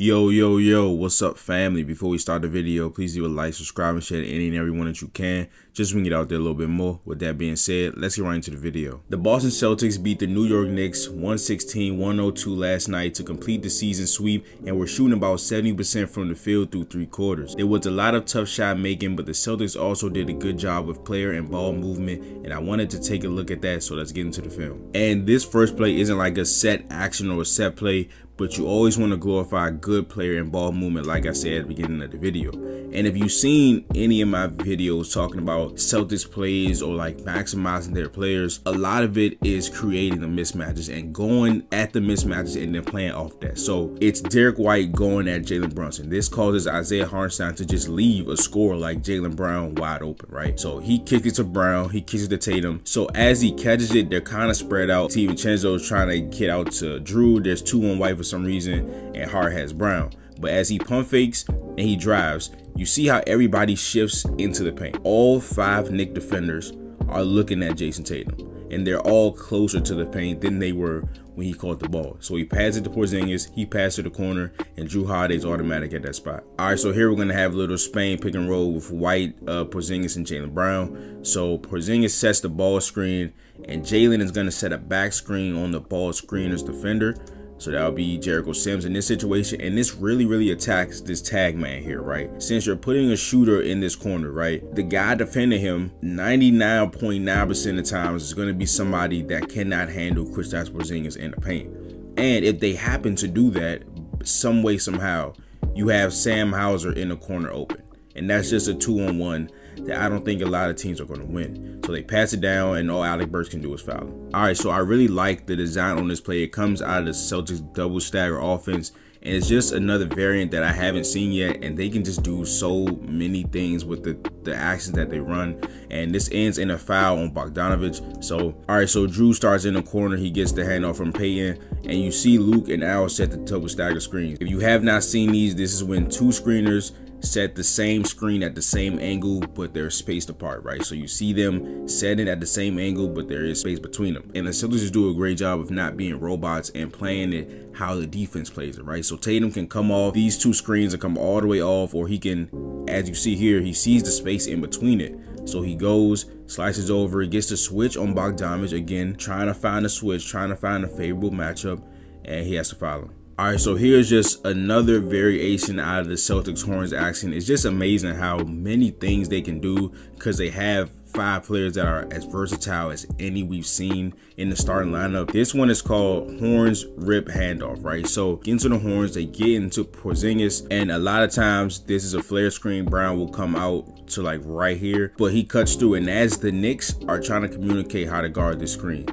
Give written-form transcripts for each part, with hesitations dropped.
Yo, what's up, family? Before we start the video, please do a like, subscribe, and share to any and everyone that you can, just so we can get out there a little bit more. With that being said, let's get right into the video. The Boston Celtics beat the New York Knicks 116-102 last night to complete the season sweep, and were shooting about 70% from the field through 3 quarters. There was a lot of tough shot making, but the Celtics also did a good job with player and ball movement, and I wanted to take a look at that, so let's get into the film. And this first play isn't like a set action or a set play, but you always want to glorify good player and ball movement, like I said at the beginning of the video. And if you've seen any of my videos talking about Celtics plays or like maximizing their players, a lot of it is creating the mismatches and going at the mismatches and then playing off that. So it's Derek White going at Jalen Brunson. This causes Isaiah Hartenstein to just leave a score like Jaylen Brown wide open, right? So he kicks it to Brown, he kicks it to Tatum. So as he catches it, they're kind of spread out. DiVincenzo is trying to get out to Drew. There's 2 on White for some reason, and Hart has Brown. But as he pump fakes and he drives, you see how everybody shifts into the paint. All 5 Knicks defenders are looking at Jason Tatum, and they're all closer to the paint than they were when he caught the ball. So he passes it to Porzingis, he passes to the corner, and Drew Holiday's automatic at that spot. All right, so here we're gonna have a little Spain pick and roll with White, Porzingis, and Jaylen Brown. So Porzingis sets the ball screen, and Jalen is gonna set a back screen on the ball screener's defender. So that'll be Jericho Sims in this situation, and this really attacks this tag man here, right? Since you're putting a shooter in this corner, right? The guy defending him 99.9% of the times is going to be somebody that cannot handle Kristaps Porzingis in the paint. And if they happen to do that some way, somehow, you have Sam Hauser in the corner open. And that's just a 2-on-1 that I don't think a lot of teams are going to win. So they pass it down, and all Alec Burks can do is foul him. All right, so I really like the design on this play. It comes out of the Celtics double stagger offense, and it's just another variant that I haven't seen yet, and they can just do so many things with the actions that they run. And this ends in a foul on Bogdanovich. So, all right, so Drew starts in the corner. He gets the handoff from Payton, and you see Luke and Al set the double stagger screens. If you have not seen these, this is when 2 screeners set the same screen at the same angle, but they're spaced apart, right? So you see them setting at the same angle, but there is space between them. And the Celtics just do a great job of not being robots and playing it how the defense plays it, right? So Tatum can come off these 2 screens and come all the way off, or he can, as you see here, he sees the space in between it. So he goes, slices over, he gets the switch on Bogdanovich, again, trying to find a switch, trying to find a favorable matchup, and he has to foul him. All right, so here's just another variation out of the Celtics Horns action. It's just amazing how many things they can do because they have 5 players that are as versatile as any we've seen in the starting lineup. This one is called Horns Rip Handoff, right? So get into the Horns, they get into Porzingis, and a lot of times this is a flare screen. Brown will come out to like right here, but he cuts through, and as the Knicks are trying to communicate how to guard this screen,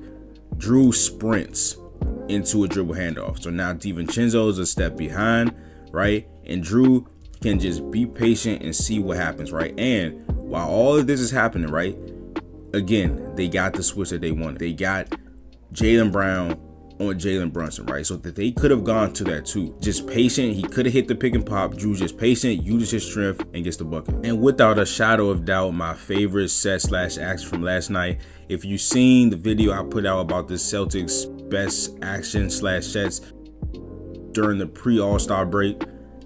Drew sprints into a dribble handoff. So now DiVincenzo is a step behind, right? And Drew can just be patient and see what happens, right? And while all of this is happening, right, again, they got the switch that they wanted. They got Jaylen Brown on Jalen Brunson, right? So that they could have gone to that too. Just patient. He could have hit the pick and pop. Drew just patient, uses his strength, and gets the bucket. And without a shadow of doubt, my favorite set/action from last night. If you've seen the video I put out about the Celtics best action/sets during the pre-All-Star break,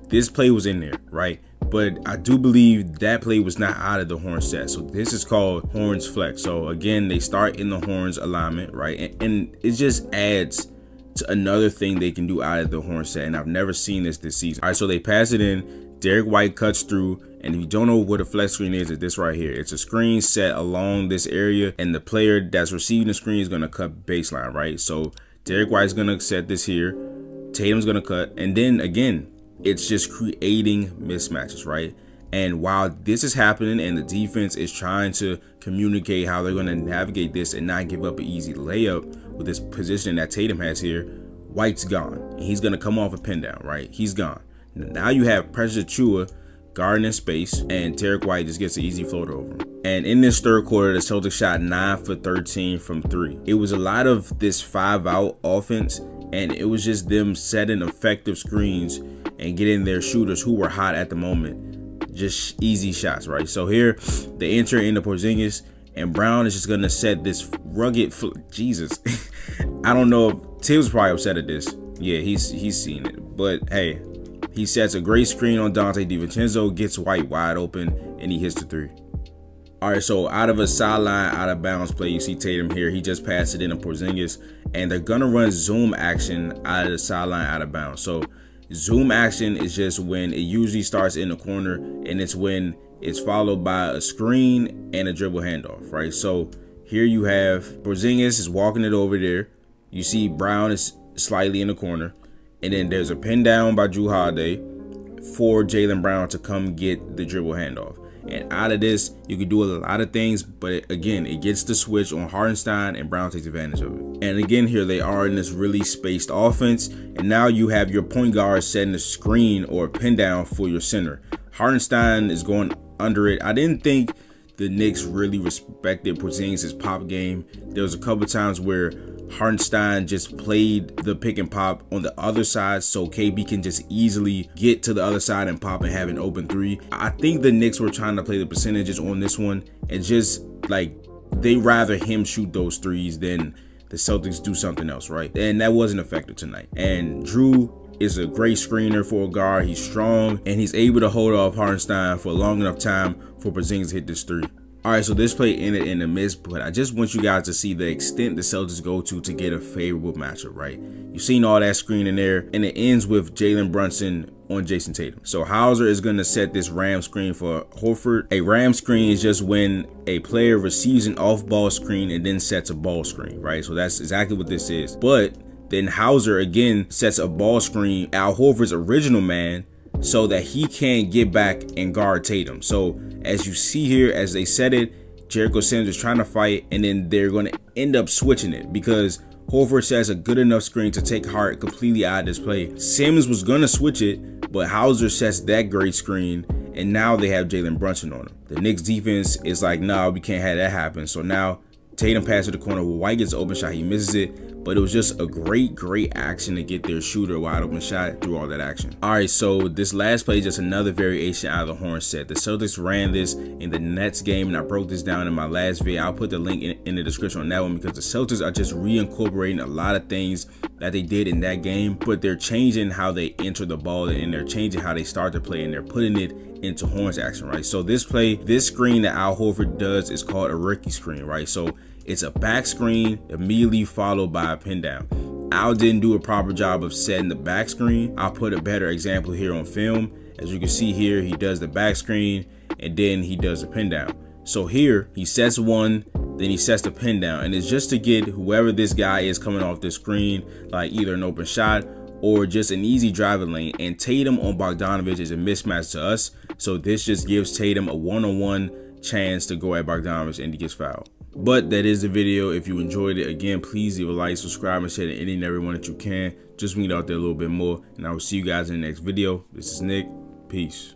this play was in there, right? But I do believe that play was not out of the horn set. So this is called Horns Flex. So again, they start in the horns alignment, right? And it just adds to another thing they can do out of the horn set. And I've never seen this season. All right, so they pass it in. Derek White cuts through. And if you don't know what a flex screen is, it's this right here. It's a screen set along this area, and the player that's receiving the screen is going to cut baseline, right? So Derek White's going to set this here. Tatum's going to cut. And then again, it's just creating mismatches, right? And while this is happening and the defense is trying to communicate how they're going to navigate this and not give up an easy layup with this position that Tatum has here, White's gone. And he's going to come off a pin down, right? He's gone. Now you have Precious Achiuwa guarding in space, and Derek White just gets an easy floater over him. And in this third quarter, the Celtics shot 9 for 13 from 3. It was a lot of this 5-out offense, and it was just them setting effective screens and getting their shooters who were hot at the moment just easy shots, right? So here they enter into Porzingis, and Brown is just gonna set this rugged Jesus. I don't know if Tibbs probably upset at this. Yeah, he's seen it, but hey, He sets a great screen on Dante DiVincenzo, gets White wide open, and he hits the three. All right, so out of a sideline, out of bounds play, you see Tatum here. He just passed it in to Porzingis, and they're gonna run zoom action out of the sideline, out of bounds. So zoom action is just when it usually starts in the corner, and it's when it's followed by a screen and a dribble handoff, right? So here you have Porzingis is walking it over there. You see Brown is slightly in the corner, and then there's a pin down by Jrue Holiday for Jaylen Brown to come get the dribble handoff. And out of this, you can do a lot of things, but again, it gets the switch on Hartenstein, and Brown takes advantage of it. And again, here they are in this really spaced offense, and now you have your point guard setting a screen or a pin down for your center. Hartenstein is going under it. I didn't think the Knicks really respected Porzingis' pop game. There was a couple times where Hartenstein just played the pick and pop on the other side, so KB can just easily get to the other side and pop and have an open three. I think the Knicks were trying to play the percentages on this one, and just like they rather him shoot those threes than the Celtics do something else, right? And that wasn't effective tonight. And Jrue is a great screener for a guard. He's strong, and he's able to hold off Hartenstein for a long enough time for Porzingis to hit this three. All right, so this play ended in a miss, but I just want you guys to see the extent the Celtics go to get a favorable matchup, right? You've seen all that screen in there, and it ends with Jalen Brunson on Jason Tatum. So Hauser is going to set this ram screen for Horford. A ram screen is just when a player receives an off-ball screen and then sets a ball screen, right? So that's exactly what this is. But then Hauser again sets a ball screen, Al Horford's original man, so that he can't get back and guard Tatum. So as you see here, as they set it, Jericho Sims is trying to fight, and then they're going to end up switching it because Horford sets a good enough screen to take Hart completely out of this play. Sims was going to switch it, but Hauser sets that great screen, and now they have Jalen Brunson on him. The Knicks defense is like, nah, we can't have that happen. So now Tatum passes to the corner. White gets an open shot. He misses it, but it was just a great action to get their shooter wide open shot through all that action. All right, so this last play is just another variation out of the horn set. The Celtics ran this in the Nets game, and I broke this down in my last video. I'll put the link in the description on that one because the Celtics are just reincorporating a lot of things that they did in that game, but they're changing how they enter the ball, and they're changing how they start to play, and they're putting it into horns action, right? So this play, this screen that Al Horford does is called a rookie screen, right? So it's a back screen immediately followed by a pin down. Al didn't do a proper job of setting the back screen. I'll put a better example here on film. As you can see here, he does the back screen and then he does a pin down. So here he sets one, then he sets the pin down, and it's just to get whoever this guy is coming off the screen, like either an open shot or just an easy driving lane. And Tatum on Bogdanovic is a mismatch to us, so this just gives Tatum a one-on-one chance to go at Bogdanovic, and he gets fouled. But that is the video. If you enjoyed it, again, please leave a like, subscribe, and share to any and everyone that you can. Just bring it out there a little bit more, and I will see you guys in the next video. This is Nick. Peace.